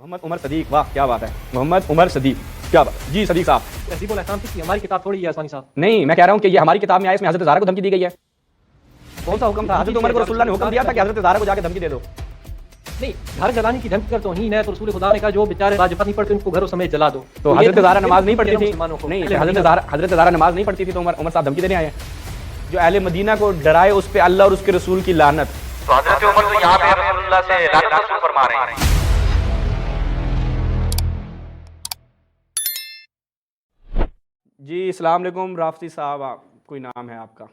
محمد عمر صدیق، واہ کیا بات ہے، محمد عمر صدیق، کیا بات. جی صدیق صاحب. تہذیب الاحکام کی ہماری کتاب تھوڑی ہے آسانی صاحب. نہیں میں کہہ رہا ہوں کہ یہ ہماری کتاب میں آیا، اس میں حضرت زہرا کو دھمکی دی گئی ہے. کون سا حکم تھا؟ حضرت عمر کو رسول اللہ نے حکم دیا تھا کہ حضرت زہرا کو جا کے دھمکی دے دو. نہیں، گھر جلانے کی دھمکی کر توہین ہے تو رسول خدا نے کہا جو بیچارے واجبات نہیں پڑھتے ان کو گھروں سمیت جلا دو. تو حضرت زہرا نماز نہیں پڑھتی تھی. نہیں حضرت زہرا نماز نہیں پڑھتی تھی تو عمر صاحب دھمکی دینے آئے ہیں. جو اہل مدینہ کو ڈرائے اس پہ اللہ اور اس کے رسول کی لعنت. تو حضرت عمر تو یہاں پہ رسول اللہ سے لعنت وصول فرما رہے ہیں. جی السلام علیکم رافتی صاحب، کوئی نام ہے آپ کا؟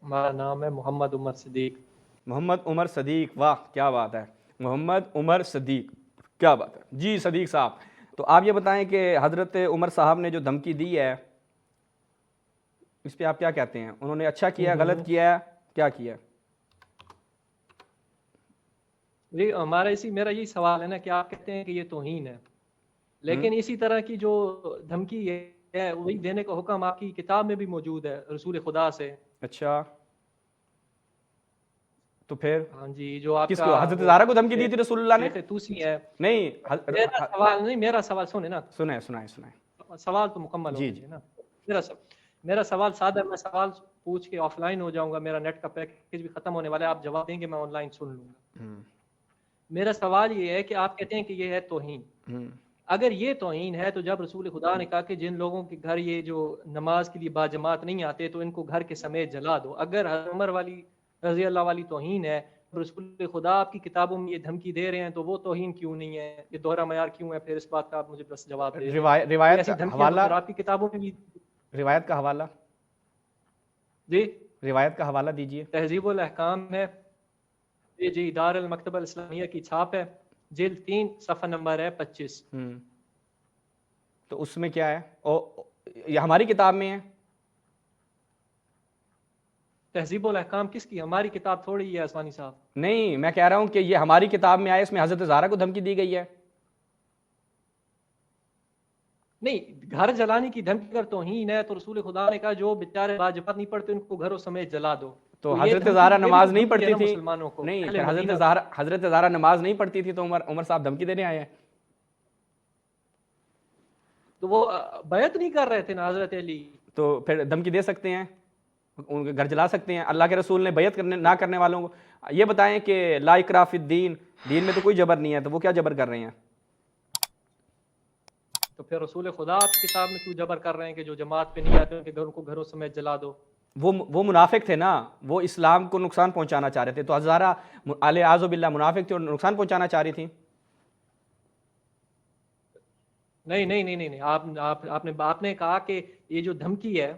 ہمارا نام ہے محمد عمر صدیق. محمد عمر صدیق، واہ کیا بات ہے، محمد عمر صدیق، کیا بات ہے. جی صدیق صاحب، تو آپ یہ بتائیں کہ حضرت عمر صاحب نے جو دھمکی دی ہے اس پہ آپ کیا کہتے ہیں؟ انہوں نے اچھا کیا، غلط کیا ہے، کیا کیا؟ جی میرا یہی سوال ہے نا کہ آپ کہتے ہیں کہ یہ توہین ہے، لیکن اسی طرح کی جو دھمکی ہے وہی دینے کا حکم آپ کی کتاب میں بھی موجود ہے رسول خدا سے. اچھا تو پھر ہاں جی، جو آپ کس کو؟ حضرت زہرا کو دھمکی دی تھی رسول اللہ نے؟ توسی ہے. نہیں میرا سوال سنیں نا. سنائیں. سوال تو مکمل ہو گیا نا. میرا سوال سادہ ہے، میں سوال پوچھ کے آف لائن ہو جاؤں گا، میرا نیٹ کا پیکیج بھی ختم ہونے والا ہے، آپ جواب دیں گے میں آن لائن سن لوں گا. میرا سوال یہ ہے کہ آپ کہتے ہیں کہ یہ ہے توہین. اگر یہ توہین ہے تو جب رسول خدا نے کہا کہ جن لوگوں کے گھر یہ جو نماز کے لیے باجماعت نہیں آتے تو ان کو گھر کے سمیت جلا دو، اگر عمر والی رضی اللہ والی توہین ہے، رسول خدا آپ کی کتابوں میں یہ دھمکی دے رہے ہیں تو وہ توہین کیوں نہیں ہے؟ یہ دوہرا معیار کیوں ہے؟ پھر اس بات کا آپ مجھے بس جواب دیں. روایت کا حوالہ، آپ کی کتابوں میں بھی روایت کا حوالہ. جی روایت کا حوالہ دیجئے. تہذیب الاحکام ہے جی، دار المکتبہ الاسلامیہ کی چھاپ ہے، جلد 3 صفحہ نمبر ہے 25. تو اس میں کیا ہے؟ یہ ہماری کتاب میں ہے. تہذیب الاحکام کس کی؟ ہماری کتاب تھوڑی ہے آسمانی صاحب. نہیں میں کہہ رہا ہوں کہ یہ ہماری کتاب میں آئے، اس میں حضرت زہرا کو دھمکی دی گئی ہے. نہیں، گھر جلانے کی دھمکی کر توہین ہے تو رسول خدا نے کہا جو بیچارے واجبات نہیں پڑھتے ان کو گھروں سمیت جلا دو. تو حضرت زہرا نماز نہیں پڑھتی تھی. مسلمانوں کو نہیں حضرت زہرا نماز نہیں پڑھتی تھی تو عمر صاحب دھمکی دینے آئے ہیں. تو وہ بیعت نہیں کر رہے تھے نا حضرت علی؟ تو پھر دھمکی دے سکتے ہیں، ان کے گھر جلا سکتے ہیں. اللہ کے رسول نے بیعت نہ کرنے والوں کو یہ بتائیں کہ لا اکراہ فی الدین، دین میں تو کوئی جبر نہیں ہے، تو وہ کیا جبر کر رہے ہیں؟ تو پھر رسول خدا آپ کی کتاب میں کیوں جبر کر رہے ہیں کہ جو جماعت پہ نہیں آتے ان کے گھروں کو گھروں سمیت جلا دو؟ وہ منافق تھے نا، وہ اسلام کو نقصان پہنچانا چاہ رہے تھے. تو زہرا اعوذ باللہ منافق تھے اور نقصان پہنچانا چاہ رہی تھی. نہیں، آپ نے کہا کہ یہ جو دھمکی ہے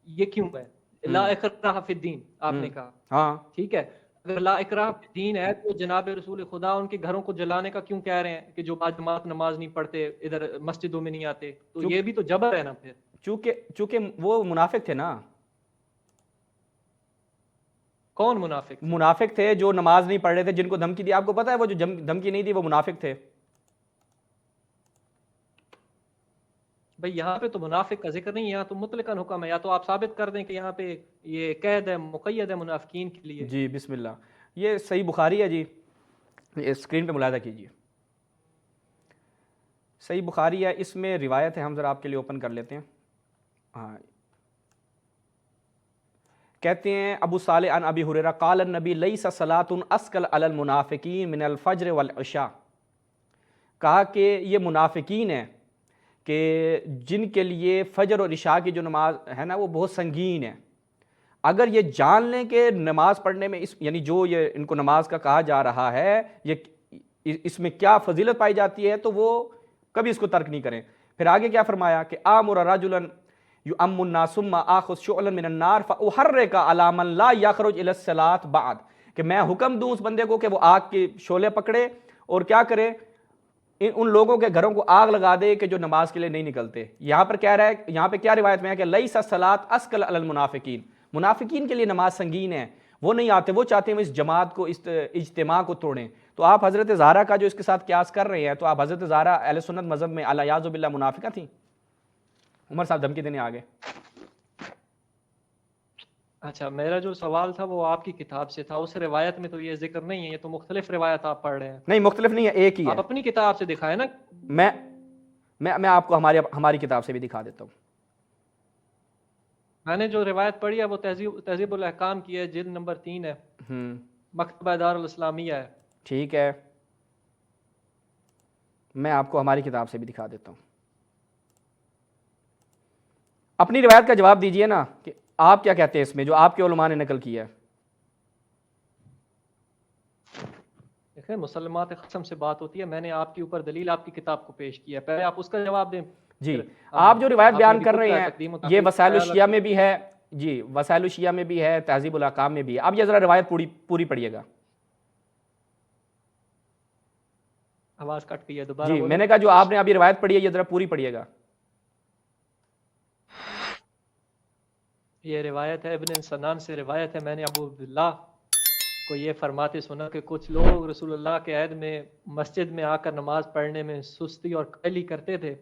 یہ کیوں ہے؟ لا اکراہ فی الدین آپ نے کہا. ہاں ٹھیک ہے، اگر لا اکراہ فی الدین ہے تو جناب رسول خدا ان کے گھروں کو جلانے کا کیوں کہہ رہے ہیں کہ جو باجماعت نماز نہیں پڑھتے ادھر مسجدوں میں نہیں آتے؟ تو یہ بھی تو جبر ہے نا پھر. چونکہ وہ منافق تھے نا. کون منافق؟ منافق تھے جو نماز نہیں پڑھ رہے تھے، جن کو دھمکی دی. آپ کو پتا ہے وہ جو دھمکی نہیں دی وہ منافق تھے. بھئی یہاں پہ تو منافق کا ذکر نہیں، یہاں تو مطلقاً حکم ہے. یا تو آپ ثابت کر دیں کہ یہاں پہ یہ قید ہے، مقید ہے منافقین کے لیے. جی بسم اللہ، یہ صحیح بخاری ہے جی، اسکرین پہ ملاحظہ کیجیے. صحیح بخاری ہے، اس میں روایت ہے، ہم ذرا آپ کے لیے اوپن کر لیتے ہیں. ہاں کہتے ہیں ابو صالح عن ابی ہریرہ قال النبی لیس صلاۃ اثقل علی المنافقین من الفجر والعشاء. کہا کہ یہ منافقین ہیں کہ جن کے لیے فجر اور عشاء کی جو نماز ہے نا وہ بہت سنگین ہے. اگر یہ جان لیں کہ نماز پڑھنے میں یعنی جو یہ ان کو نماز کا کہا جا رہا ہے یہ اس میں کیا فضیلت پائی جاتی ہے تو وہ کبھی اس کو ترک نہیں کریں. پھر آگے کیا فرمایا کہ آمر رجلا یؤم الناس ثم آخذ شعلا من النار فاحرق علی من لا یخرج الی الصلاۃ بعد. کہ میں حکم دوں اس بندے کو کہ وہ آگ کے شعلے پکڑے اور کیا کرے، ان لوگوں کے گھروں کو آگ لگا دے کہ جو نماز کے لیے نہیں نکلتے. یہاں پر کہہ رہا ہے، یہاں پہ کیا روایت میں ہے کہ لیس الصلاۃ اثقل علی المنافقین. منافقین کے لیے نماز سنگین ہے، وہ نہیں آتے، وہ چاہتے ہیں اس جماعت کو، اس اجتماع کو توڑیں. تو آپ حضرت زہرا کا جو اس کے ساتھ قیاس کر رہے ہیں، تو آپ حضرت زہرا اہل سنت مذہب میں الیاذ باللہ منافقہ تھیں. عمر صاحب دھمکی دینے آگے. اچھا میرا جو سوال تھا وہ آپ کی کتاب سے تھا، اس روایت میں تو یہ ذکر نہیں ہے، یہ تو مختلف روایت آپ پڑھ رہے ہیں. نہیں مختلف نہیں ہے، ایک ہی ہے. آپ اپنی کتاب سے دکھائیں نا. میں آپ کو ہماری کتاب سے بھی دکھا دیتا ہوں. میں نے جو روایت پڑھی ہے وہ تہذیب الاحکام کی ہے، جلد نمبر 3 ہے، مکتبہ دارالاسلامیہ ہے. ٹھیک ہے، میں آپ کو ہماری کتاب سے بھی دکھا دیتا ہوں. اپنی روایت کا جواب دیجئے نا کہ آپ کیا کہتے ہیں اس میں جو آپ کے علماء نے نقل کیا ہے. دیکھیں مسلمات قسم سے بات ہوتی ہے، میں نے آپ کے اوپر دلیل آپ کی کتاب کو پیش کیا ہے، پہلے آپ اس کا جواب دیں. جی آپ جو روایت بیان کر رہے ہیں یہ وسائل الشیعہ میں بھی ہے، جی وسائل الشیعہ میں بھی ہے، تہذیب الاحکام میں بھی ہے. اب یہ ذرا روایت پوری پڑھیے گا. آواز کٹ گئی ہے، دوبارہ جی میں نے کہا جو آپ نے ابھی روایت پڑھی ہے یہ ذرا پوری پڑھیے گا. یہ روایت ہے ابن سنان سے روایت ہے، میں نے ابو عبداللہ کو یہ فرماتے سنا کہ کچھ لوگ رسول اللہ کے عہد میں مسجد میں آ کر نماز پڑھنے میں سستی اور کاہلی کرتے تھے.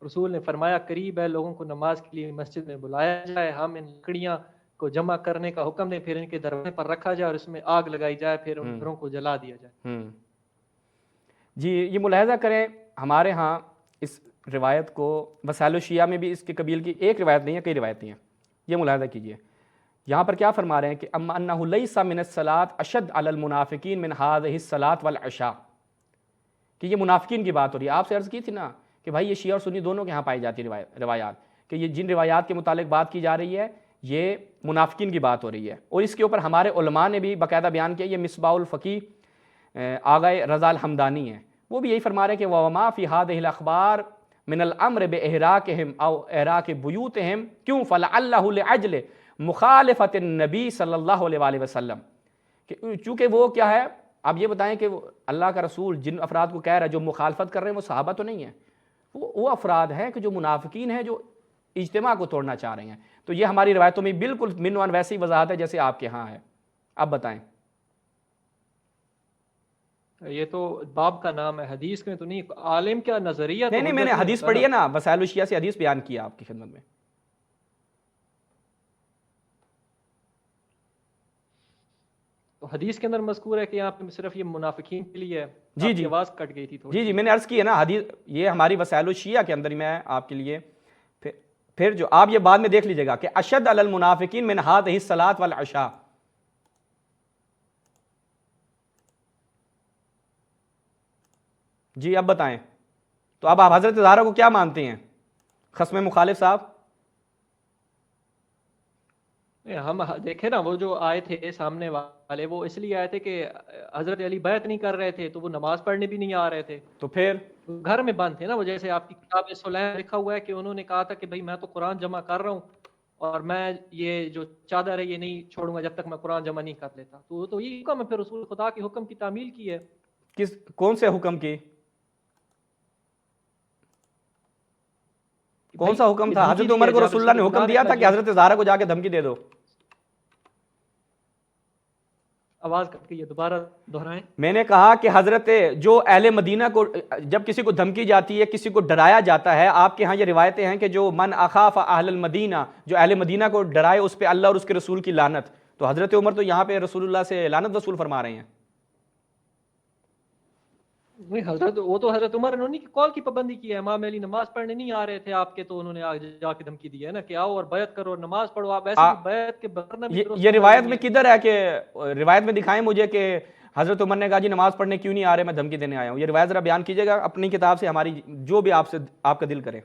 رسول نے فرمایا قریب ہے لوگوں کو نماز کے لیے مسجد میں بلایا جائے، ہم ان لکڑیاں کو جمع کرنے کا حکم دیں، پھر ان کے دروازے پر رکھا جائے اور اس میں آگ لگائی جائے، پھر ان گھروں کو جلا دیا جائے. جی یہ ملاحظہ کریں ہمارے ہاں اس روایت کو وسائل الشیعہ میں بھی اس کے قبیل کی ایک روایت نہیں ہے، کئی روایتیں ہیں. یہ ملاحظہ کیجئے یہاں پر کیا فرما رہے ہیں کہ اما انہ لیس من الصلاۃ اشد علی المنافقین من هذه الصلاۃ والعشاء، کہ یہ منافقین کی بات ہو رہی ہے. آپ سے عرض کی تھی نا کہ بھائی یہ شیعہ اور سنی دونوں کے ہاں پائی جاتی روایات، کہ یہ جن روایات کے متعلق بات کی جا رہی ہے یہ منافقین کی بات ہو رہی ہے. اور اس کے اوپر ہمارے علماء نے بھی باقاعدہ بیان کیا. یہ مصباح الفقی آغائے رضا الحمدانی ہیں، وہ بھی یہی فرما رہے ہیں کہ وَمَا فِي هَذِهِ الْأَخْبَارِ مِنَ الْأَمْرِ بِإِحْرَاقِهِمْ أَوْ إِحْرَاقِ بُيُوتِهِمْ کیوں فَلَعَلَّهُ لِعَجْلِ مخالفت النبی صلی اللہ علیہ وسلم، کہ چونکہ وہ کیا ہے، آپ یہ بتائیں کہ اللہ کا رسول جن افراد کو کہہ رہا ہے جو مخالفت کر رہے ہیں وہ صحابہ تو نہیں ہیں، وہ افراد ہیں کہ جو منافقین ہیں جو اجتماع کو توڑنا چاہ رہے ہیں. تو یہ ہماری روایتوں میں بالکل منوان ویسی وضاحت ہے جیسے آپ کے ہاں ہے. اب بتائیں. یہ تو باب کا نام ہے، حدیث میں تو نہیں. عالم کیا نظریہ نہیں میں نے حدیث پڑھی ہے نا، وسائل الشیعہ سے حدیث بیان کیا آپ کی خدمت میں. تو حدیث کے اندر مذکور ہے کہ یہاں پہ صرف یہ منافقین کے لیے ہے. جی آواز کٹ گئی تھی تھوڑی. جی میں نے عرض کی ہے نا حدیث یہ ہماری وسائل الشیعہ کے اندر میں آپ کے لیے پھر جو آپ یہ بعد میں دیکھ لیجئے گا کہ اشد علی المنافقین من هذه الصلاۃ والعشاء. جی اب بتائیں تو اب آپ حضرت زہرا کو کیا مانتے ہیں خصم مخالف صاحب؟ ہم دیکھیں نا وہ جو آئے تھے سامنے والے وہ اس لیے آئے تھے کہ حضرت علی بیعت نہیں کر رہے تھے تو وہ نماز پڑھنے بھی نہیں آ رہے تھے، تو پھر گھر میں بند تھے نا. وہ جیسے آپ کی کتاب سلیم لکھا ہوا ہے کہ انہوں نے کہا تھا کہ بھائی میں تو قرآن جمع کر رہا ہوں اور میں یہ جو چادر ہے یہ نہیں چھوڑوں گا جب تک میں قرآن جمع نہیں کر لیتا. تو یہ حکم ہے، پھر رسول خدا کے حکم کی تعمیل کی ہے. کون سے حکم کی؟ کون سا حکم تھا؟ حضرت عمر کو رسول اللہ نے حکم دیا تھا کہ حضرت زہرا کو جا کے دھمکی دے دو. آواز کٹ گئی ہے، دوبارہ دہرائیں. میں نے کہا کہ حضرت جو اہل مدینہ کو جب کسی کو دھمکی جاتی ہے کسی کو ڈرایا جاتا ہے، آپ کے ہاں یہ روایتیں ہیں کہ جو من اخاف اہل المدینہ، جو اہل مدینہ کو ڈرائے اس پہ اللہ اور اس کے رسول کی لعنت. تو حضرت عمر تو یہاں پہ رسول اللہ سے لعنت وصول فرما رہے ہیں. نہیں حضرت وہ تو حضرت عمر نے کال کی پابندی کی ہے. امام علی نماز پڑھنے نہیں آ رہے تھے آپ کے تو انہوں نے جا کے دھمکی دی ہے نا کہ آؤ اور بیعت کرو اور نماز پڑھو. آپ ایسے بیعت کے بغیر بھی یہ روایت میں کدھر ہے کہ روایت میں دکھائیں مجھے کہ حضرت عمر نے کہا جی نماز پڑھنے کیوں نہیں آ رہے، میں دھمکی دینے آیا ہوں. یہ روایت ذرا بیان کیجیے گا اپنی کتاب سے، ہماری جو بھی آپ کا دل کرے.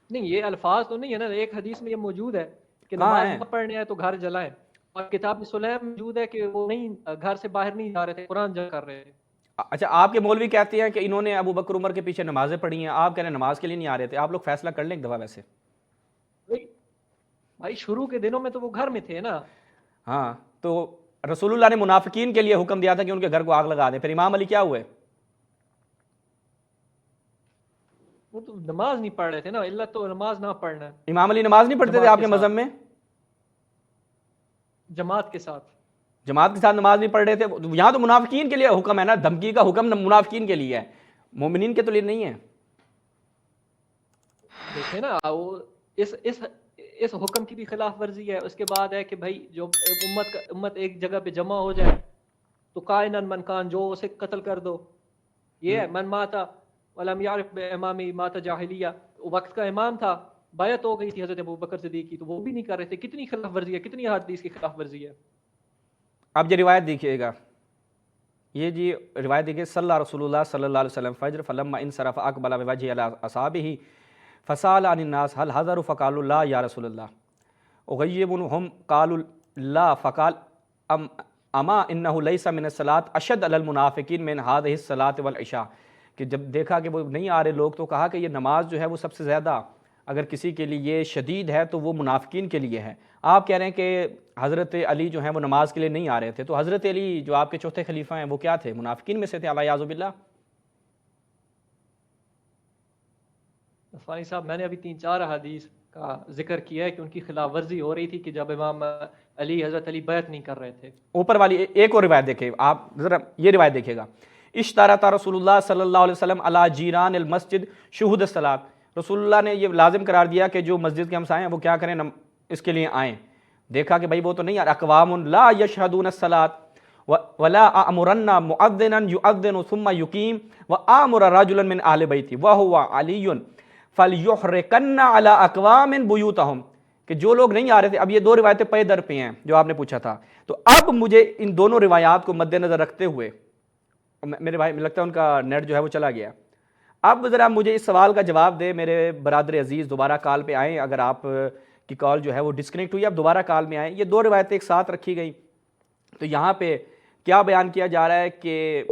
نہیں یہ الفاظ تو نہیں ہے نا، ایک حدیث میں یہ موجود ہے کہ نماز نہ پڑھنے آئے تو گھر جلائیں، اور کتاب سلیم موجود ہے کہ وہ نہیں گھر سے باہر نہیں جا رہے تھے، قرآن جمع کر رہے تھے. اچھا آپ کے مولوی کہتے ہیں کہ انہوں نے ابو بکر عمر کے پیچھے نمازیں پڑھی ہیں، آپ کہہ رہے ہیں نماز کے لیے نہیں آ رہے تھے. آپ لوگ فیصلہ کر لیں ایک دفعہ. ویسے بھائی شروع کے دنوں میں تو وہ گھر میں تھے نا. ہاں تو رسول اللہ نے منافقین کے لیے حکم دیا تھا کہ ان کے گھر کو آگ لگا دیں. پھر امام علی کیا ہوئے؟ وہ تو نماز نہیں پڑھ رہے تھے نا، علت تو نماز نہ پڑھنا ہے. امام علی نماز نہیں پڑھتے تھے آپ کے مذہب میں؟ جماعت کے ساتھ نماز نہیں پڑھ رہے تھے. یہاں تو منافقین کے لیے حکم ہے نا، دھمکی کا حکم منافقین کے لیے ہے، مومنین کے تو لیے نہیں ہے. دیکھیں نا اس حکم کی بھی خلاف ورزی ہے. اس کے بعد ہے کہ بھائی جو امت ایک جگہ پہ جمع ہو جائے تو کائنن من کان جو اسے قتل کر دو. یہ ہے من ماتا ولم یعرف بامامی ماتا جاہلیہ. وقت کا امام تھا, بیعت ہو گئی تھی حضرت ابوبکر صدیق کی, تو وہ بھی نہیں کر رہے تھے. کتنی خلاف ورزی ہے, کتنی حدیث کی خلاف ورزی ہے. اب یہ روایت دیکھیے گا, یہ جی روایت دیکھیے, صلی رسول اللہ صلی اللہ علیہ وسلم فجر فلما انصرف اقبل بوجهه علی اصحابہ فسال عن الناس هل حضروا فقالوا لا یا رسول اللہ اغیبهم قالوا لا فقال اما انه ليس من الصلاة اشد علی المنافقین من هذه الصلاة والعشاء. کہ جب دیکھا کہ وہ نہیں آ رہے لوگ تو کہا کہ یہ نماز جو ہے وہ سب سے زیادہ اگر کسی کے لیے شدید ہے تو وہ منافقین کے لیے ہے. آپ کہہ رہے ہیں کہ حضرت علی جو ہیں وہ نماز کے لیے نہیں آ رہے تھے, تو حضرت علی جو آپ کے چوتھے خلیفہ ہیں وہ کیا تھے, منافقین میں سے تھے اعوذ باللہ. فانی صاحب میں نے ابھی 3-4 حدیث کا ذکر کیا ہے کہ ان کی خلاف ورزی ہو رہی تھی کہ جب امام علی حضرت علی بیعت نہیں کر رہے تھے. اوپر والی ایک اور روایت دیکھیں آپ ذرا, یہ روایت دیکھیے گا, اشترط رسول اللہ صلی اللہ علیہ وسلم علی جیران المسجد شہود الصلاۃ. رسول اللہ نے یہ لازم قرار دیا کہ جو مسجد کے ہمسائے ہیں وہ کیا کریں, اس کے لیے آئیں. دیکھا کہ بھائی وہ تو نہیں آ رہا, اقوام لا یشہدون الصلاۃ ولا امرن مؤذنا یؤذن ثم یقیم وامر رجلا من اہل بیتی وهو علی فلیحرکن علی اقوام بیوتہم. کہ جو لوگ نہیں آ رہے تھے, اب یہ دو روایتیں پے در پہ ہیں جو آپ نے پوچھا تھا, تو اب مجھے ان دونوں روایات کو مد نظر رکھتے ہوئے, میرے بھائی لگتا ہے ان کا نیٹ جو ہے وہ چلا گیا, اب ذرا مجھے اس سوال کا جواب دے میرے برادر عزیز. دوبارہ کال پہ آئیں, اگر آپ کی کال جو ہے وہ ڈسکنیکٹ ہوئی, اب دوبارہ کال میں آئیں. یہ دو روایتیں ایک ساتھ رکھی گئی, تو یہاں پہ کیا بیان کیا جا رہا ہے کہ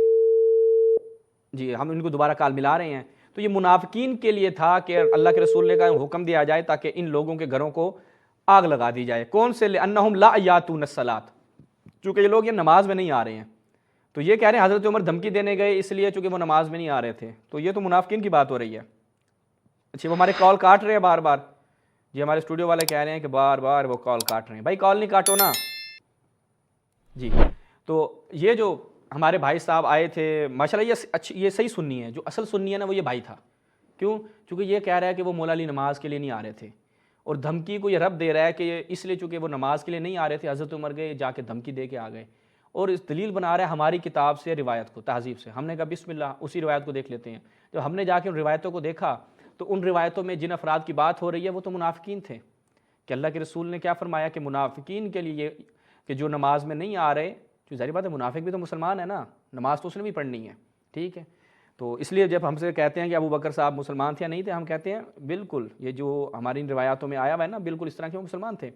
جی ہم ان کو دوبارہ کال ملا رہے ہیں, تو یہ منافقین کے لیے تھا کہ اللہ کے رسول نے کہا حکم دیا جائے تاکہ ان لوگوں کے گھروں کو آگ لگا دی جائے. کون سے, لأنہم لا یاتون الصلاۃ, چونکہ یہ لوگ یہ نماز میں نہیں آ رہے ہیں. تو یہ کہہ رہے ہیں حضرت عمر دھمکی دینے گئے اس لیے چونکہ وہ نماز میں نہیں آ رہے تھے, تو یہ تو منافقین کی بات ہو رہی ہے. اچھا وہ ہمارے کال کاٹ رہے ہیں بار بار, جی ہمارے اسٹوڈیو والے کہہ رہے ہیں کہ بار بار وہ کال کاٹ رہے ہیں. بھائی کال نہیں کاٹو نا جی. تو یہ جو ہمارے بھائی صاحب آئے تھے ماشاءاللہ, یہ صحیح سنی ہے, جو اصل سنی ہے نا وہ یہ بھائی تھا. کیوں, چونکہ یہ کہہ رہا ہے کہ وہ مولا علی نماز کے لیے نہیں آ رہے تھے, اور دھمکی کو یہ رب دے رہا ہے کہ اس لیے چونکہ وہ نماز کے لیے نہیں آ رہے تھے حضرت عمر گئے جا کے دھمکی دے کے آ گئے, اور اس دلیل بنا رہا ہے ہماری کتاب سے روایت کو, تہذیب سے. ہم نے کہا بسم اللہ اسی روایت کو دیکھ لیتے ہیں. جب ہم نے جا کے ان روایتوں کو دیکھا تو ان روایتوں میں جن افراد کی بات ہو رہی ہے وہ تو منافقین تھے. کہ اللہ کے رسول نے کیا فرمایا کہ منافقین کے لیے کہ جو نماز میں نہیں آ رہے, جو ظاہر بات ہے منافق بھی تو مسلمان ہے نا, نماز تو اس نے بھی پڑھنی ہے, ٹھیک ہے. تو اس لیے جب ہم سے کہتے ہیں کہ ابو بکر صاحب مسلمان تھے یا نہیں تھے, ہم کہتے ہیں بالکل یہ جو ہماری روایاتوں میں آیا ہوا ہے نا بالکل اس طرح کے وہ مسلمان تھے.